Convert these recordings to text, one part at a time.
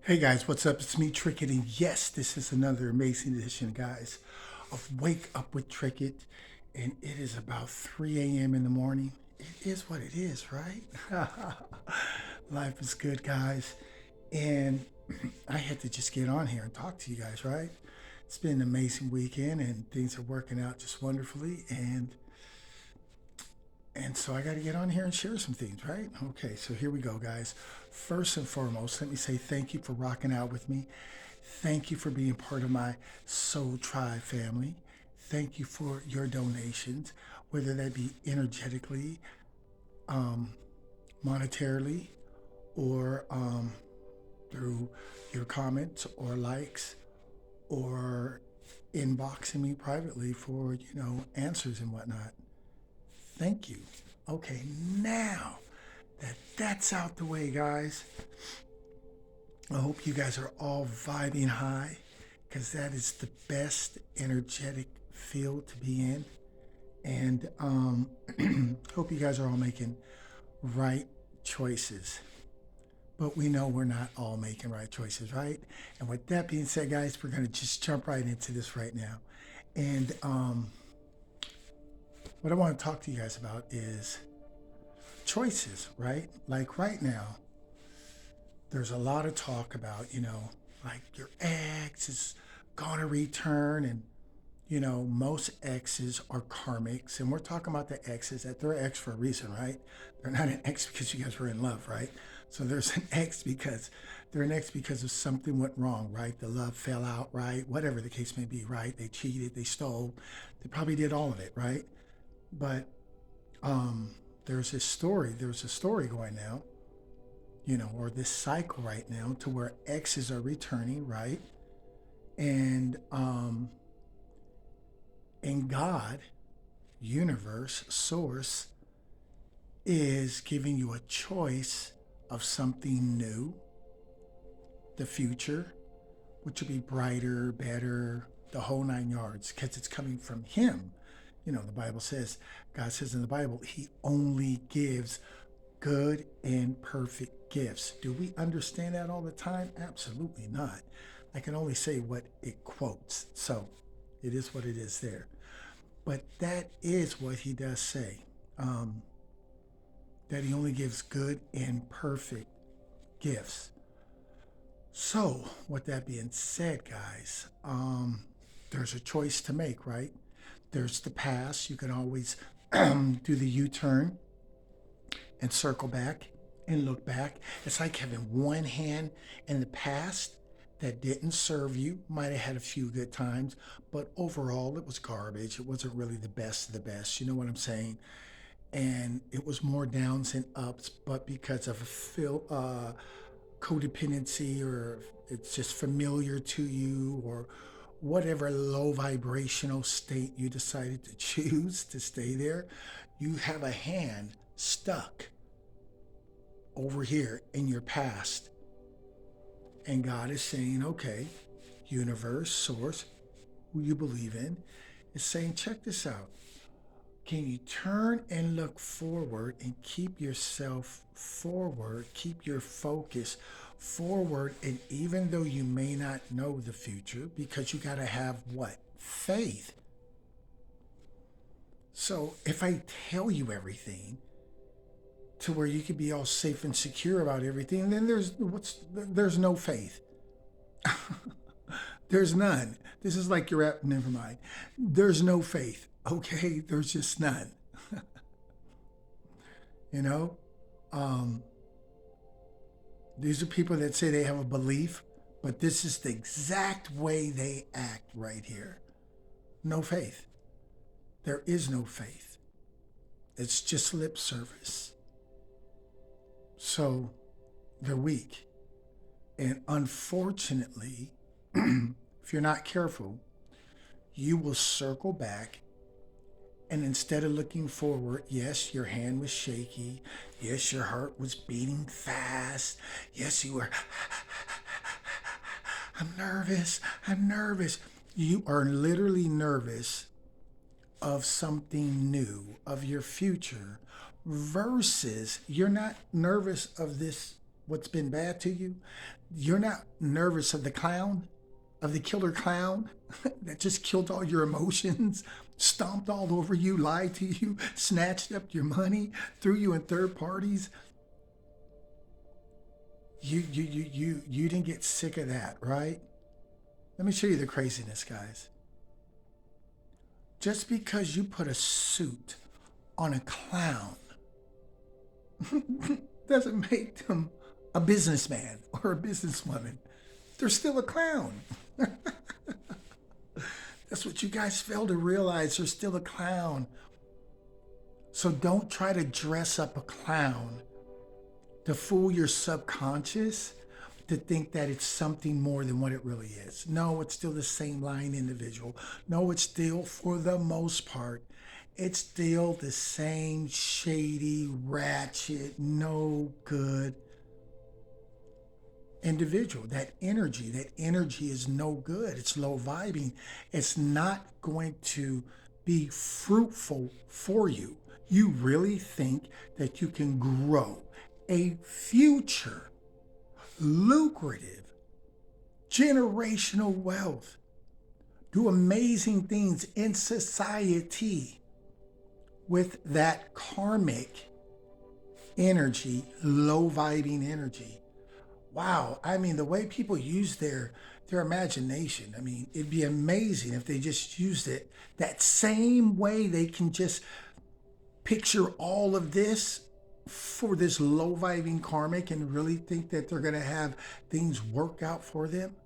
Hey guys, what's up? It's me, Trickett, and yes, this is another amazing edition, guys, of Wake Up with Trickett, and it is about 3 a.m. in the morning. It is what it is, right? Life is good, guys, and I had to just get on here and talk to you guys, right? It's been an amazing weekend, and things are working out just wonderfully, and so I got to get on here and share some things, right? Okay, so here we go, guys. First and foremost, let me say thank you for rocking out with me. Thank you for being part of my Soul Tribe family. Thank you for your donations, whether that be energetically, um, monetarily, or through your comments or likes or inboxing me privately for, answers and whatnot. Thank you. Okay, now that that's out the way, guys, I hope you guys are all vibing high because that is the best energetic field to be in. And hope you guys are all making right choices. But we know we're not all making right choices, right? And with that being said, guys, we're going to just jump right into this right now. And what I want to talk to you guys about is choices, right? Like right now, there's a lot of talk about, like your ex is going to return. And, most exes are karmics. And we're talking about the exes that they're ex for a reason, right? They're not an ex because you guys were in love, right? So there's an ex because they're an ex because of something went wrong, right? The love fell out, right? Whatever the case may be, right? They cheated, they stole, they probably did all of it, right? But um, there's a story going now, or this cycle right now to where exes are returning, right? And and God, universe, source is giving you a choice of something new, the future, which will be brighter, better, the whole 9 yards, because it's coming from Him. The Bible says, God says in the Bible, He only gives good and perfect gifts. Do we understand that all the time? Absolutely not. I can only say what it quotes. So it is what it is there. But that is what he does say, um, that he only gives good and perfect gifts. So, with that being said, guys, there's a choice to make, right? There's the past. You can always do the U turn and circle back and look back. It's like having one hand in the past that didn't serve you. Might have had a few good times, but overall it was garbage. It wasn't really the best of the best. You know what I'm saying? And it was more downs and ups, but because of codependency, or it's just familiar to you, or whatever low vibrational state you decided to choose to stay there, you have a hand stuck over here in your past. And God is saying, okay, universe, source, who you believe in, is saying, check this out. Can you turn and look forward and keep yourself forward, keep your focus forward? And even though you may not know the future, because you got to have what? Faith. So if I tell you everything, to where you could be all safe and secure about everything, then there's no faith. There's none. This is like you're at, never mind. There's no faith. Okay, there's just none. You know, um, these are people that say they have a belief, but this is the exact way they act right here. No faith. There is no faith. It's just lip service. So they're weak. And unfortunately, if you're not careful, you will circle back. And instead of looking forward, yes, your hand was shaky. Yes, your heart was beating fast. Yes, you were, I'm nervous. I'm nervous. You are literally nervous of something new, of your future, versus you're not nervous of this. what's been bad to you. You're not nervous of the clown, of the killer clown that just killed all your emotions, stomped all over you, lied to you, snatched up your money, threw you in third parties. You didn't get sick of that, right? Let me show you the craziness, guys. Just because you put a suit on a clown doesn't make them a businessman or a businesswoman. They're still a clown. That's what you guys fail to realize. They're still a clown. So don't try to dress up a clown to fool your subconscious to think that it's something more than what it really is. No, it's still the same lying individual. No, it's still, for the most part, it's still the same shady, ratchet, no good individual. That energy is no good. It's low vibing. It's not going to be fruitful for you. You really think that you can grow a future, lucrative, generational wealth, do amazing things in society with that karmic energy, low vibing energy. Wow. I mean, the way people use their imagination, I mean, it'd be amazing if they just used it that same way. They can just picture all of this for this low vibing karmic and really think that they're going to have things work out for them.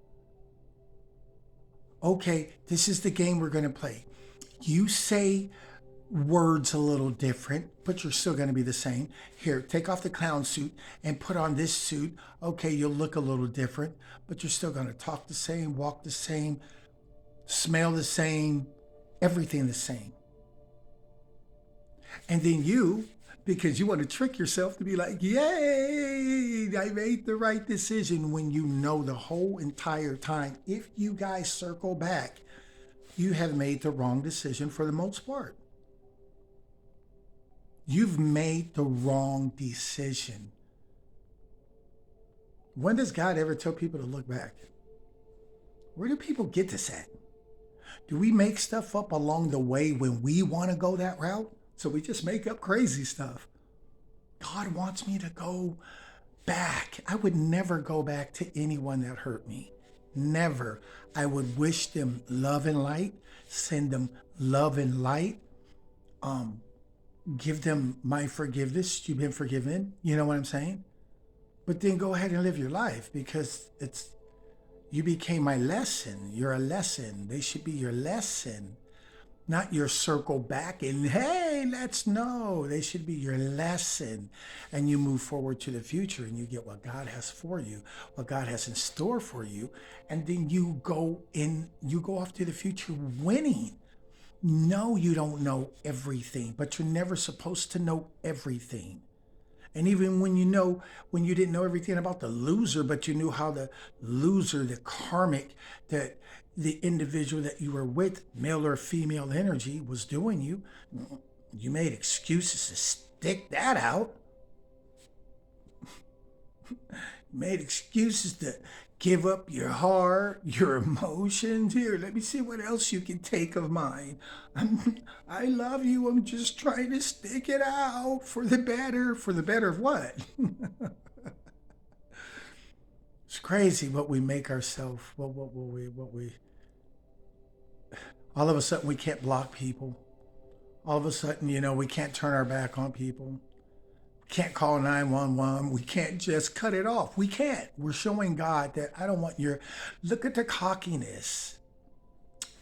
Okay, this is the game we're going to play. You say words a little different, but you're still going to be the same. Here, take off the clown suit and put on this suit. Okay, you'll look a little different, but you're still going to talk the same, walk the same, smell the same, everything the same. And then you, because you want to trick yourself to be like, yay, I made the right decision, when you know the whole entire time, if you guys circle back, you have made the wrong decision for the most part. You've made the wrong decision. When does God ever tell people to look back? Where do people get this at? Do we make stuff up along the way when we want to go that route? So we just make up crazy stuff. God wants me to go back. I would never go back to anyone that hurt me. Never. I would wish them love and light, send them love and light, give them my forgiveness. You've been forgiven. You know what I'm saying? But then go ahead and live your life, because you became my lesson. You're a lesson. They should be your lesson, not your circle back and, hey, let's know. They should be your lesson. And you move forward to the future and you get what God has for you, what God has in store for you. And then you go off to the future winning. No, you don't know everything, but you're never supposed to know everything. And even when you didn't know everything about the loser, but you knew how the loser, the karmic, that the individual that you were with, male or female energy, was doing you made excuses to stick that out. Made excuses to give up your heart, your emotions. Here, let me see what else you can take of mine. I love you. I'm just trying to stick it out for the better. For the better of what? It's crazy what we make ourselves. What we. All of a sudden, we can't block people. All of a sudden, we can't turn our back on people. Can't call 911. We can't just cut it off. We can't. We're showing God that I don't want look at the cockiness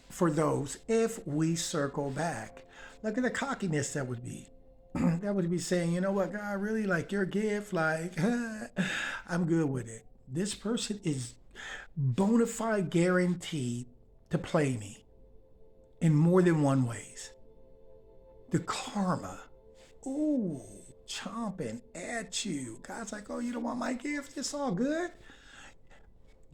for those if we circle back. Look at the cockiness that would be. That would be saying, you know what, God, I really like your gift. Like, I'm good with it. This person is bona fide guaranteed to play me in more than one ways. The karma. Ooh. Chomping at you. God's like, oh, you don't want my gift? It's all good.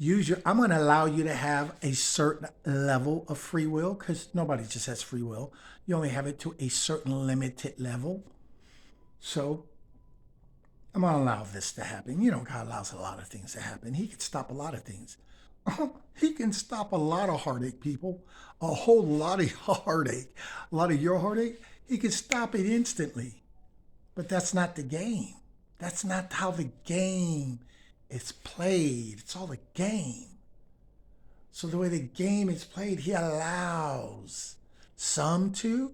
I'm going to allow you to have a certain level of free will, because nobody just has free will. You only have it to a certain limited level. So I'm going to allow this to happen. You know, God allows a lot of things to happen. He can stop a lot of things. He can stop a lot of heartache, people. A whole lot of heartache. A lot of your heartache. He can stop it instantly. But that's not the game. That's not how the game is played. It's all a game. So the way the game is played, he allows some to,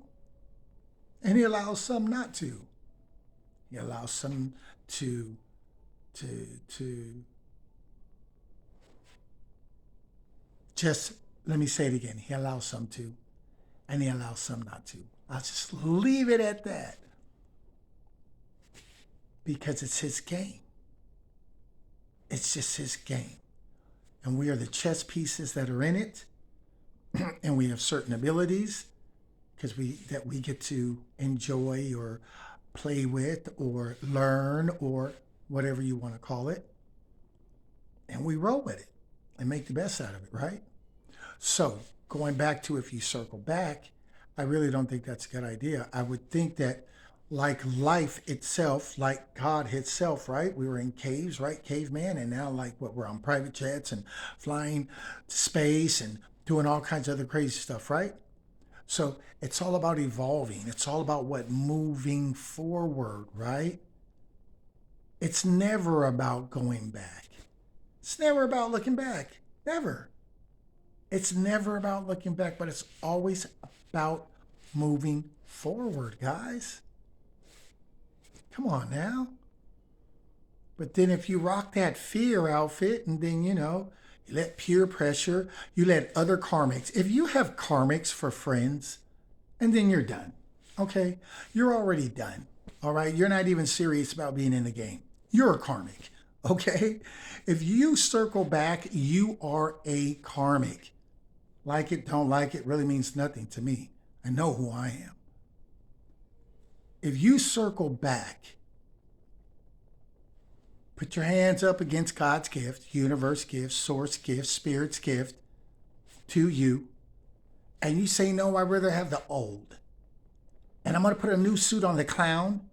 and he allows some not to. He allows some to to just, let me say it again. He allows some to, and he allows some not to. I'll just leave it at that because it's his game. It's just his game. And we are the chess pieces that are in it. And we have certain abilities because we get to enjoy or play with or learn or whatever you want to call it. And we roll with it and make the best out of it, right? So going back to, if you circle back, I really don't think that's a good idea. I would think that, like life itself, like God itself, right? We were in caves, right? Caveman. And now, like, what, we're on private jets and flying to space and doing all kinds of other crazy stuff, right? So it's all about evolving. It's all about what? Moving forward, right? It's never about going back. It's never about looking back. Never. It's never about looking back, but it's always about moving forward, guys. Come on now. But then if you rock that fear outfit and then, you let peer pressure, you let other karmics, if you have karmics for friends, and then you're done, okay? You're already done, all right? You're not even serious about being in the game. You're a karmic, okay? If you circle back, you are a karmic. Like it, don't like it, really means nothing to me. I know who I am. If you circle back, put your hands up against God's gift, universe gift, source gift, spirit's gift to you, and you say, no, I'd rather have the old. And I'm going to put a new suit on the clown,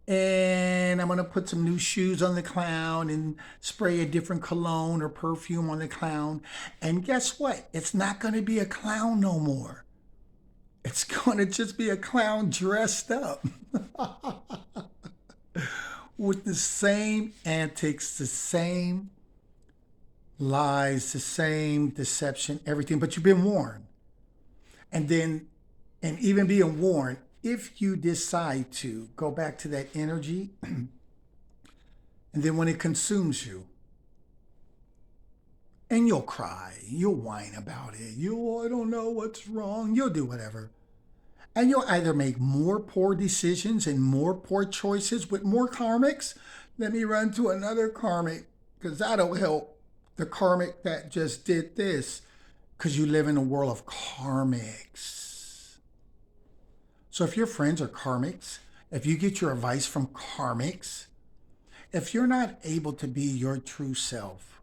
and I'm going to put some new shoes on the clown and spray a different cologne or perfume on the clown. And guess what? It's not going to be a clown no more. It's going to just be a clown dressed up with the same antics, the same lies, the same deception, everything, but you've been warned. And even being warned, if you decide to go back to that energy, and then when it consumes you, and you'll cry, you'll whine about it, I don't know what's wrong, you'll do whatever. And you'll either make more poor decisions and more poor choices with more karmics. Let me run to another karmic because that'll help the karmic that just did this, because you live in a world of karmics. So if your friends are karmics, if you get your advice from karmics, if you're not able to be your true self,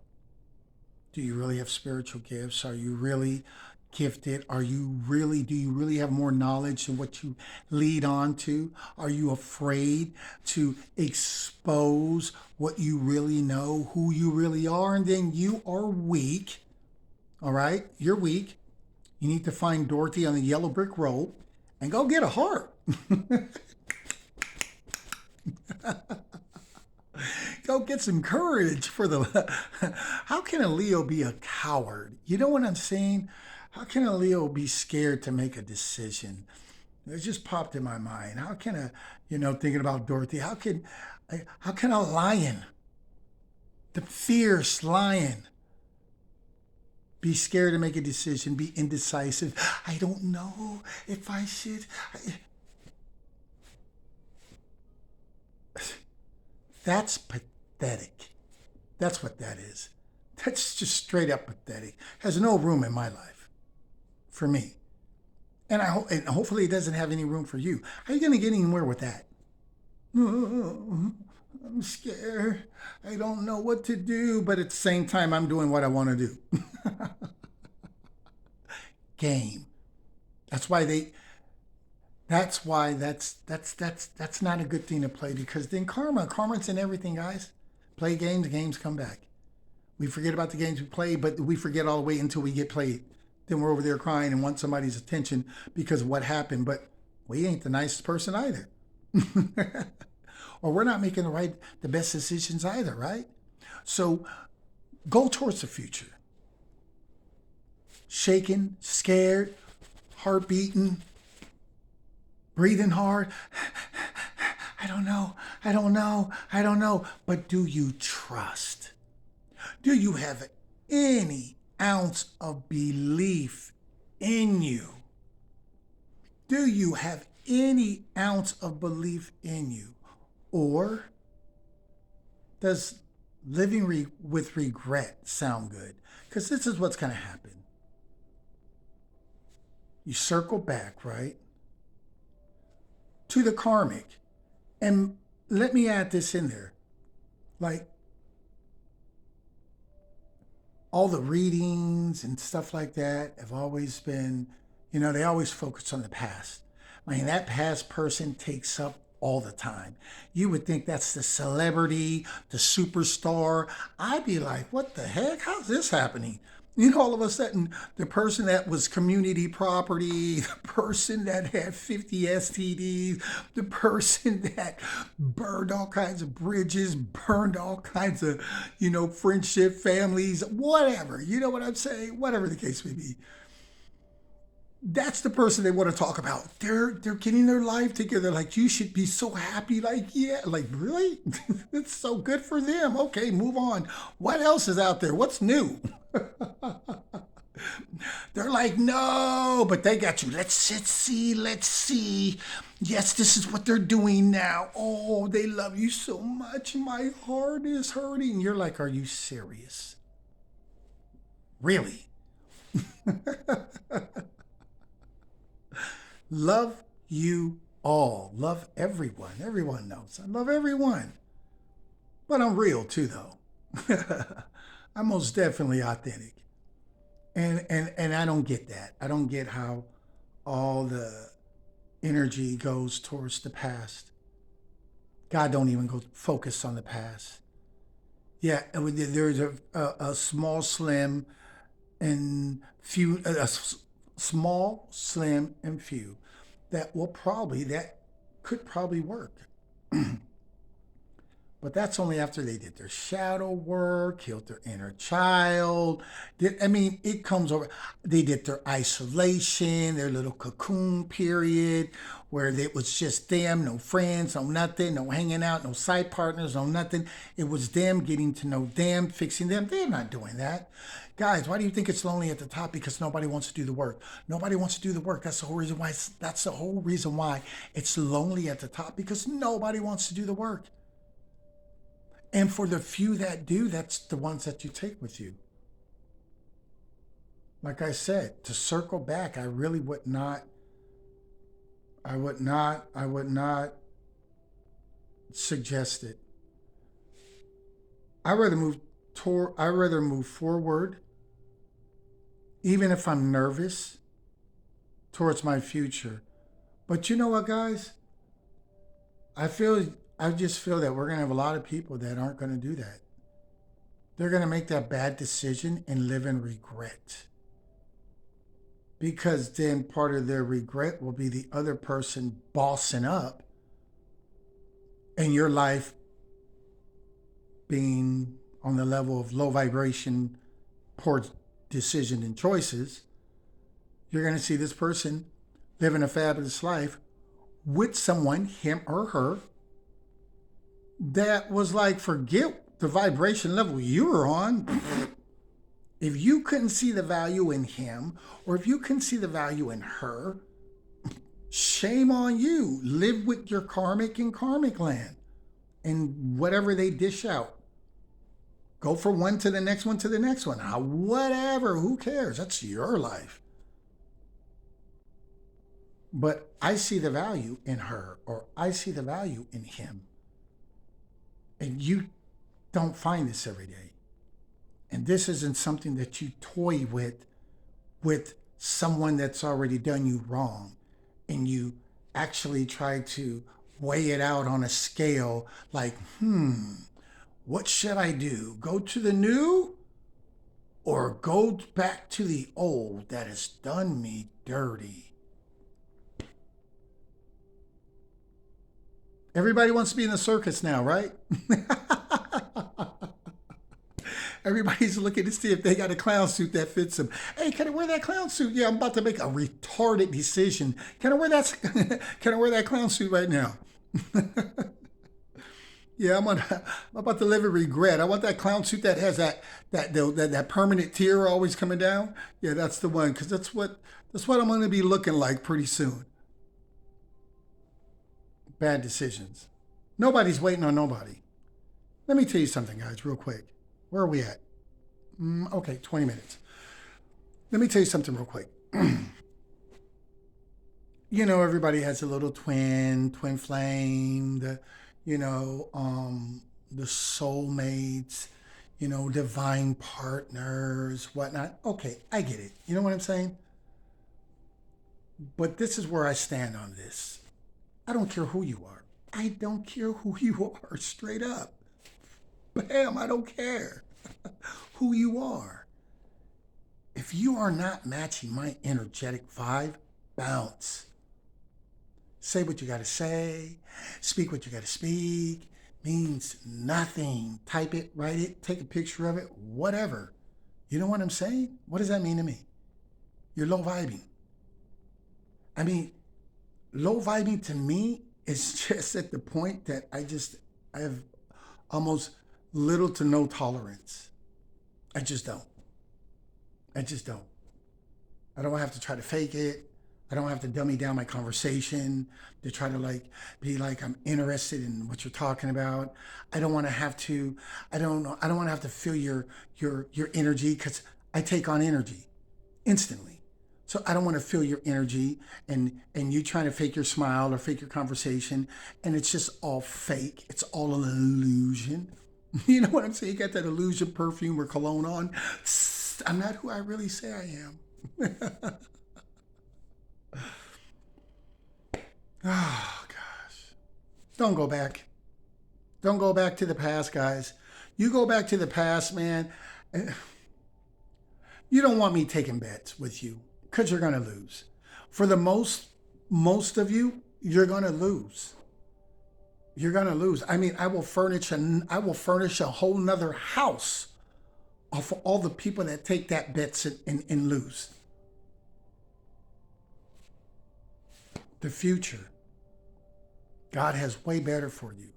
do you really have spiritual gifts? Are you really gifted? Do you really have more knowledge than what you lead on to? Are you afraid to expose what you really know, who you really are? And then you are weak. All right? You're weak. You need to find Dorothy on the yellow brick road and go get a heart. Go get some courage for the... How can a Leo be a coward? You know what I'm saying? How can a Leo be scared to make a decision? It just popped in my mind. How can thinking about Dorothy, how can a lion, the fierce lion, be scared to make a decision, be indecisive? I don't know if I should. That's pathetic. That's what that is. That's just straight up pathetic. Has no room in my life for me. And hopefully it doesn't have any room for you. How are you going to get anywhere with that? Oh, I'm scared. I don't know what to do, but at the same time, I'm doing what I want to do. Game. That's why That's why that's not a good thing to play, because then karma's in everything, guys. Play games, games come back. We forget about the games we play, but we forget all the way until we get played. Then we're over there crying and want somebody's attention because of what happened, but we ain't the nicest person either. Or we're not making the best decisions either, right? So go towards the future. Shaking, scared, heart beating, breathing hard. I don't know. I don't know. I don't know. But do you trust? Do you have any ounce of belief in you? Do you have any ounce of belief in you? Or does living with regret sound good? Because this is what's going to happen. You circle back, right, to the karmic. And let me add this in there. Like, all the readings and stuff like that have always been, they always focus on the past. I mean, that past person takes up all the time. You would think that's the celebrity, the superstar. I'd be like, what the heck? How's this happening? All of a sudden, the person that was community property, the person that had 50 STDs, the person that burned all kinds of bridges, burned all kinds of, friendship, families, whatever. You know what I'm saying? Whatever the case may be. That's the person they want to talk about. They're getting their life together. Like, you should be so happy. Like, yeah, like, really? It's so good for them. Okay, move on. What else is out there? What's new? They're like, no, but they got you. Let's see, let's see. Yes, this is what they're doing now. Oh, they love you so much. My heart is hurting. You're like, are you serious? Really? Love you all. Love everyone. Everyone knows. I love everyone. But I'm real too, though. I'm most definitely authentic. And I don't get that. I don't get how all the energy goes towards the past. God don't even go focus on the past. Yeah, there's a small, slim, and few, small, slim, and few that could probably work. But that's only after they did their shadow work, healed their inner child. It comes over. They did their isolation, their little cocoon period, where it was just them, no friends, no nothing, no hanging out, no side partners, no nothing. It was them getting to know them, fixing them. They're not doing that. Guys, why do you think it's lonely at the top? Because nobody wants to do the work. Nobody wants to do the work. That's the whole reason why. That's the whole reason why it's lonely at the top, because nobody wants to do the work. And for the few that do, that's the ones that you take with you. Like I said, to circle back, I really would not, I would not suggest it. I rather move forward, even if I'm nervous, towards my future. But you know what, guys? I just feel that we're gonna have a lot of people that aren't gonna do that. They're gonna make that bad decision and live in regret. Because then part of their regret will be the other person bossing up and your life being on the level of low vibration, poor decision and choices. You're gonna see this person living a fabulous life with someone, him or her, that was like, forget the vibration level you were on. If you couldn't see the value in him, or if you couldn't see the value in her, shame on you. Live with your karmic in karmic land and whatever they dish out. Go from one to the next one to the next one. Whatever, who cares? That's your life. But I see the value in her, or I see the value in him. And you don't find this every day. And this isn't something that you toy with someone that's already done you wrong. And you actually try to weigh it out on a scale like, what should I do? Go to the new or go back to the old that has done me dirty? Everybody wants to be in the circus now, right? Everybody's looking to see if they got a clown suit that fits them. Hey, can I wear that clown suit? Yeah, I'm about to make a retarded decision. Can I wear that? Can I wear that clown suit right now? Yeah, I'm about to live in regret. I want that clown suit that has that permanent tear always coming down. Yeah, that's the one because that's what I'm going to be looking like pretty soon. Bad decisions. Nobody's waiting on nobody. Let me tell you something, guys, real quick. Where are we at? Okay, 20 minutes. Let me tell you something real quick. Everybody has a little twin flame, the soulmates, divine partners, whatnot. Okay, I get it. You know what I'm saying? But this is where I stand on this. I don't care who you are. I don't care who you are, straight up. Bam, I don't care who you are. If you are not matching my energetic vibe, bounce. Say what you got to say, speak what you got to speak, means nothing. Type it, write it, take a picture of it, whatever. You know what I'm saying? What does that mean to me? You're low vibing. I mean, low vibing to me is just at the point that I have almost little to no tolerance. I just don't. I just don't. I don't have to try to fake it. I don't have to dummy down my conversation to try to be like I'm interested in what you're talking about. I don't want to have to. I don't know. I don't want to have to feel your energy because I take on energy instantly. So I don't want to feel your energy and you trying to fake your smile or fake your conversation, and it's just all fake. It's all an illusion. You know what I'm saying? You got that illusion perfume or cologne on. I'm not who I really say I am. Oh, gosh. Don't go back. Don't go back to the past, guys. You go back to the past, man. You don't want me taking bets with you because you're going to lose. For the most of you, you're going to lose. You're going to lose. I mean, I will furnish a whole nother house off of all the people that take that bets and lose. The future. God has way better for you.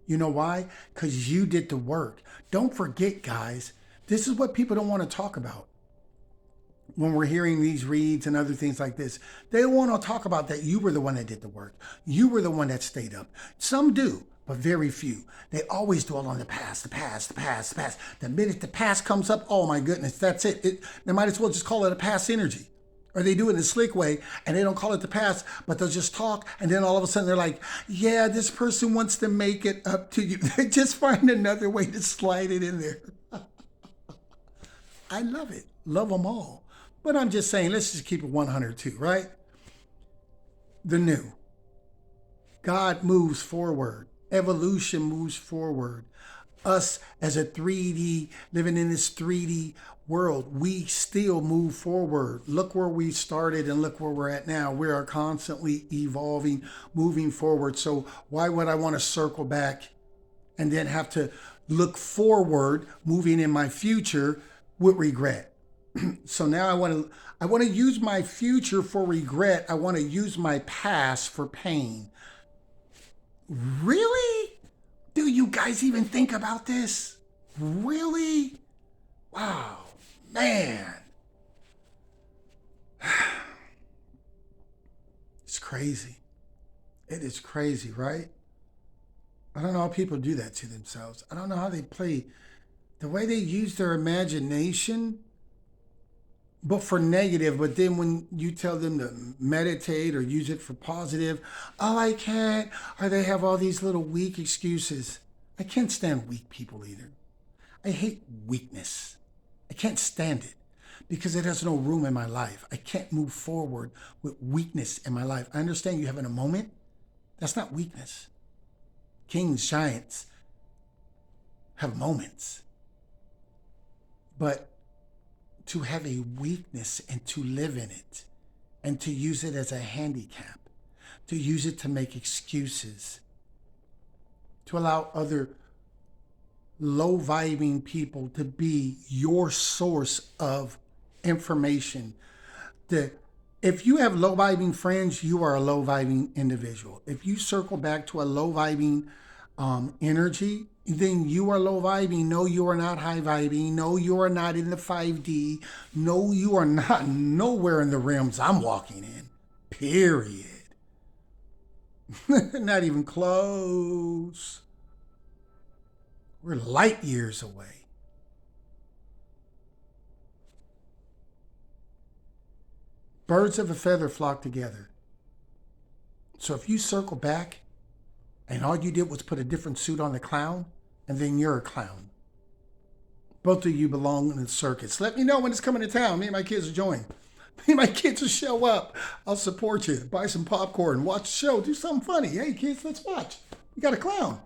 You know why? Because you did the work. Don't forget, guys, this is what people don't want to talk about. When we're hearing these reads and other things like this, they don't want to talk about that you were the one that did the work. You were the one that stayed up. Some do, but very few. They always dwell on the past, the past, the past, the past. The minute the past comes up, oh my goodness, that's it. They might as well just call it a past energy. Or they do it in a slick way and they don't call it the past, but they'll just talk. And then all of a sudden they're like, yeah, this person wants to make it up to you. They just find another way to slide it in there. I love it. Love them all. But I'm just saying, let's just keep it 100 too, right? The new. God moves forward. Evolution moves forward. Us as a 3D, living in this 3D world, we still move forward. Look where we started and look where we're at now. We are constantly evolving, moving forward. So why would I want to circle back and then have to look forward, moving in my future with regret? So now I want to use my future for regret. I want to use my past for pain. Really? Do you guys even think about this? Really? Wow, man. It's crazy. It is crazy, right? I don't know how people do that to themselves. I don't know how they play. The way they use their imagination, but for negative. But then when you tell them to meditate or use it for positive, oh, I can't. Or they have all these little weak excuses. I can't stand weak people either. I hate weakness. I can't stand it. because it has no room in my life. I can't move forward with weakness in my life. I understand you having a moment. That's not weakness. Kings, giants have moments. But to have a weakness and to live in it and to use it as a handicap, to use it to make excuses, to allow other low vibing people to be your source of information. If you have low vibing friends, you are a low vibing individual. If you circle back to a low vibing energy, then you are low vibing. No, you are not high vibing. No, you are not in the 5D. No, you are not nowhere in the realms I'm walking in. Period. Not even close. We're light years away. Birds of a feather flock together. So if you circle back and all you did was put a different suit on the clown, and then you're a clown. Both of you belong in the circus. Let me know when it's coming to town. Me and my kids will join. Me and my kids will show up. I'll support you. Buy some popcorn. Watch the show. Do something funny. Hey, kids, let's watch. We got a clown.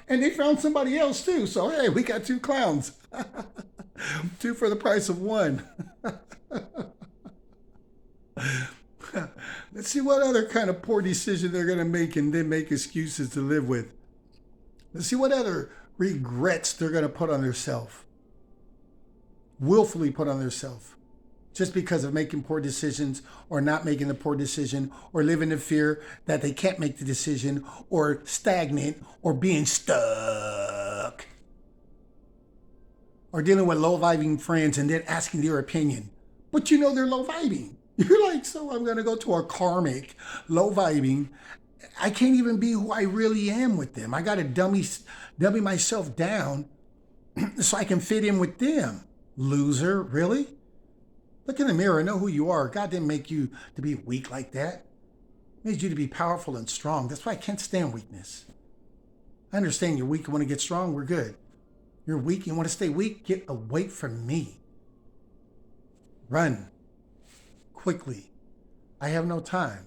And they found somebody else, too. So, hey, we got 2 clowns. 2 for the price of 1. Let's see what other kind of poor decision they're going to make and then make excuses to live with. Let's see what other regrets they're going to put on themselves. Willfully put on themselves. Just because of making poor decisions or not making the poor decision or living in fear that they can't make the decision or stagnant or being stuck. Or dealing with low vibing friends and then asking their opinion. But you know they're low vibing. You're like, so I'm going to go to a karmic, low vibing. I can't even be who I really am with them. I got to dummy myself down so I can fit in with them. Loser, really? Look in the mirror and know who you are. God didn't make you to be weak like that. He made you to be powerful and strong. That's why I can't stand weakness. I understand you're weak. You want to get strong? We're good. You're weak. You want to stay weak? Get away from me. Run. Quickly. I have no time.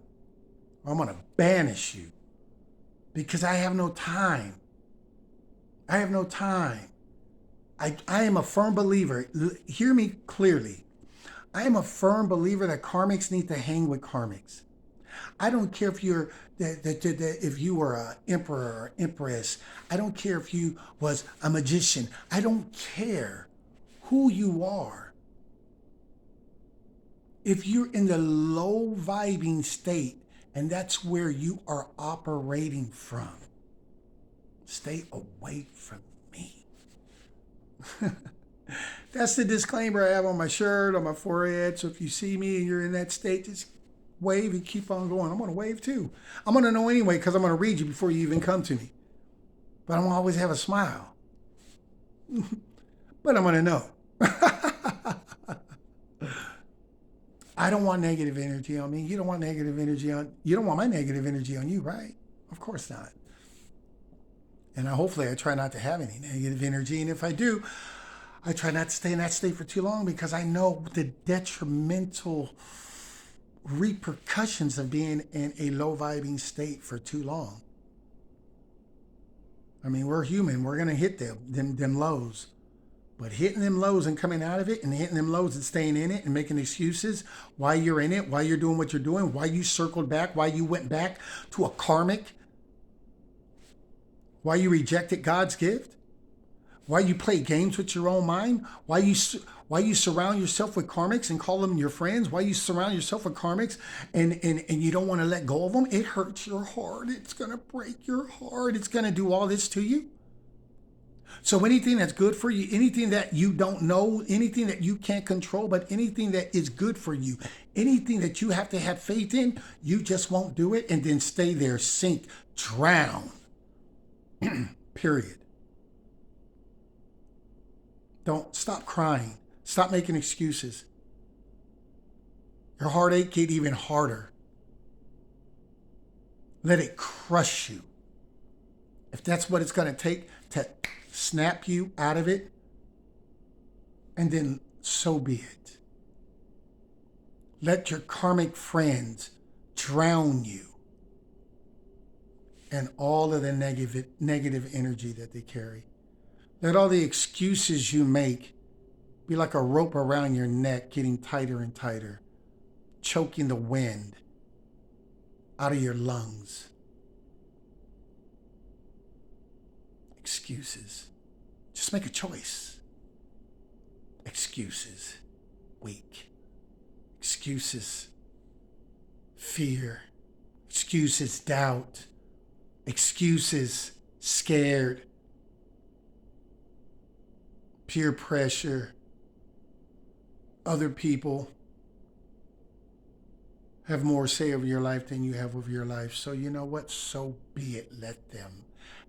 I'm going to banish you because I have no time. I have no time. I am a firm believer. Hear me clearly. I am a firm believer that karmics need to hang with karmics. I don't care if you're if you were an emperor or empress. I don't care if you was a magician. I don't care who you are. If you're in the low vibing state and that's where you are operating from, stay away from me. That's the disclaimer I have on my shirt, on my forehead. So if you see me and you're in that state, just wave and keep on going. I'm going to wave too. I'm going to know anyway because I'm going to read you before you even come to me. But I'm going to always have a smile. But I'm going to know. I don't want negative energy on me. You don't want negative energy on you. Don't want my negative energy on you, right? Of course not. And hopefully I try not to have any negative energy. And if I do, I try not to stay in that state for too long because I know the detrimental repercussions of being in a low vibing state for too long. I mean, we're human. We're going to hit them lows. But hitting them lows and coming out of it and hitting them lows and staying in it and making excuses why you're in it, why you're doing what you're doing, why you circled back, why you went back to a karmic, why you rejected God's gift, why you play games with your own mind, why you surround yourself with karmics and call them your friends, why you surround yourself with karmics and you don't want to let go of them. It hurts your heart. It's going to break your heart. It's going to do all this to you. So anything that's good for you, anything that you don't know, anything that you can't control, but anything that is good for you, anything that you have to have faith in, you just won't do it and then stay there, sink, drown. Period. Don't stop crying. Stop making excuses. Your heartache get even harder. Let it crush you. If that's what it's going to take to snap you out of it and then so be it. Let your karmic friends drown you in all of the negative energy that they carry. Let all the excuses you make be like a rope around your neck, getting tighter and tighter, choking the wind out of your lungs. Excuses. Just make a choice. Excuses. Weak. Excuses. Fear. Excuses. Doubt. Excuses. Scared. Peer pressure. Other people have more say over your life than you have over your life. So you know what? So be it. Let them.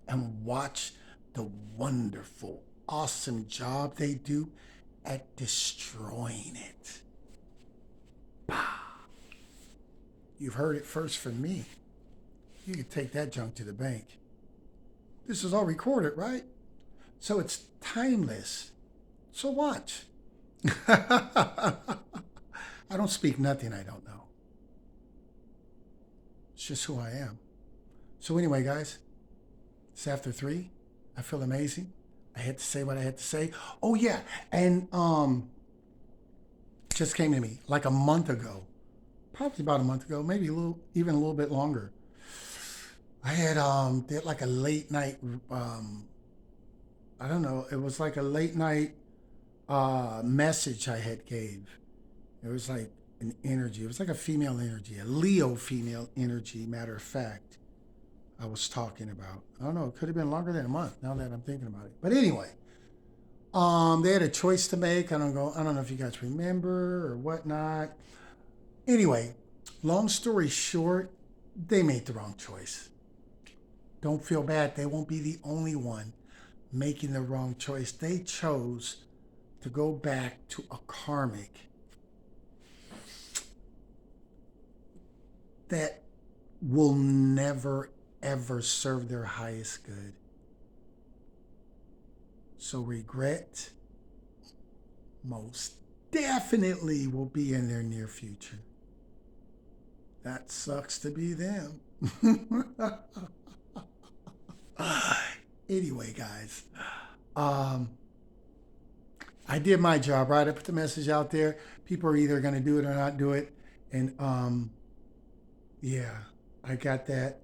And watch the wonderful, awesome job they do at destroying it. You've heard it first from me. You can take that junk to the bank. This is all recorded, right? So it's timeless. So watch. I don't speak nothing I don't know. It's just who I am. So anyway, guys, it's after 3. I feel amazing. I had to say what I had to say. Oh yeah, and just came to me like a month ago, probably about a month ago, maybe even a little bit longer. I had did like a late night. I don't know. It was like a late night message I had gave. It was like an energy. It was like a female energy, a Leo female energy. Matter of fact, I was talking about. I don't know. It could have been longer than a month. Now that I'm thinking about it. But anyway, they had a choice to make. I don't know if you guys remember or whatnot. Anyway, long story short, they made the wrong choice. Don't feel bad. They won't be the only one making the wrong choice. They chose to go back to a karmic that will never, ever serve their highest good. So regret most definitely will be in their near future. That sucks to be them. Anyway, guys, I did my job, right? I put the message out there. People are either going to do it or not do it. And yeah, I got that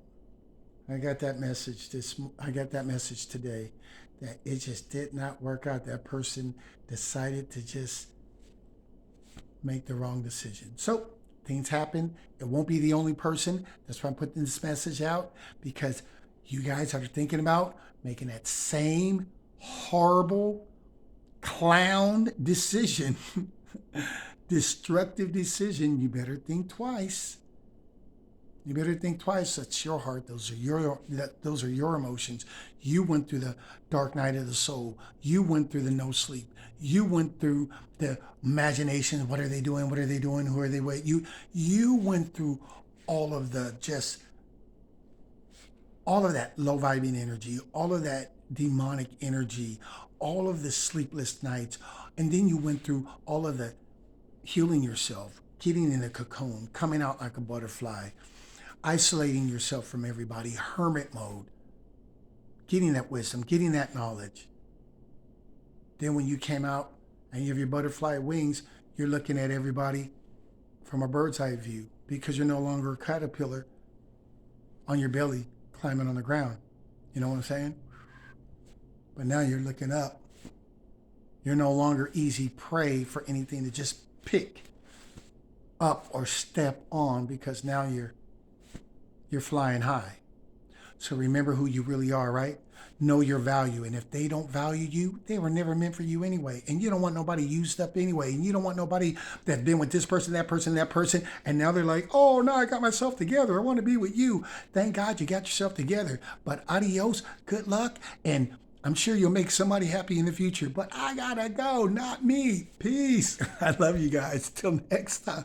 message I got that message today that it just did not work out. That person decided to just make the wrong decision. So things happen. It won't be the only person. That's why I'm putting this message out, because you guys are thinking about making that same horrible clown decision, destructive decision. You better think twice. You better think twice. That's your heart. Those are your emotions. You went through the dark night of the soul. You went through the no sleep. You went through the imagination. What are they doing? What are they doing? Who are they with? You went through all of that low vibing energy, all of that demonic energy, all of the sleepless nights, and then you went through all of the healing yourself, getting in a cocoon, coming out like a butterfly, isolating yourself from everybody, hermit mode, getting that wisdom, getting that knowledge. Then when you came out and you have your butterfly wings, you're looking at everybody from a bird's eye view, because you're no longer a caterpillar on your belly climbing on the ground. You know what I'm saying? But now you're looking up. You're no longer easy prey for anything to just pick up or step on, because now you're flying high. So remember who you really are, right? Know your value. And if they don't value you, they were never meant for you anyway. And you don't want nobody used up anyway. And you don't want nobody that's been with this person, that person, that person. And now they're like, oh, now I got myself together. I want to be with you. Thank God you got yourself together. But adios, good luck. And I'm sure you'll make somebody happy in the future. But I gotta go, not me. Peace. I love you guys. Till next time.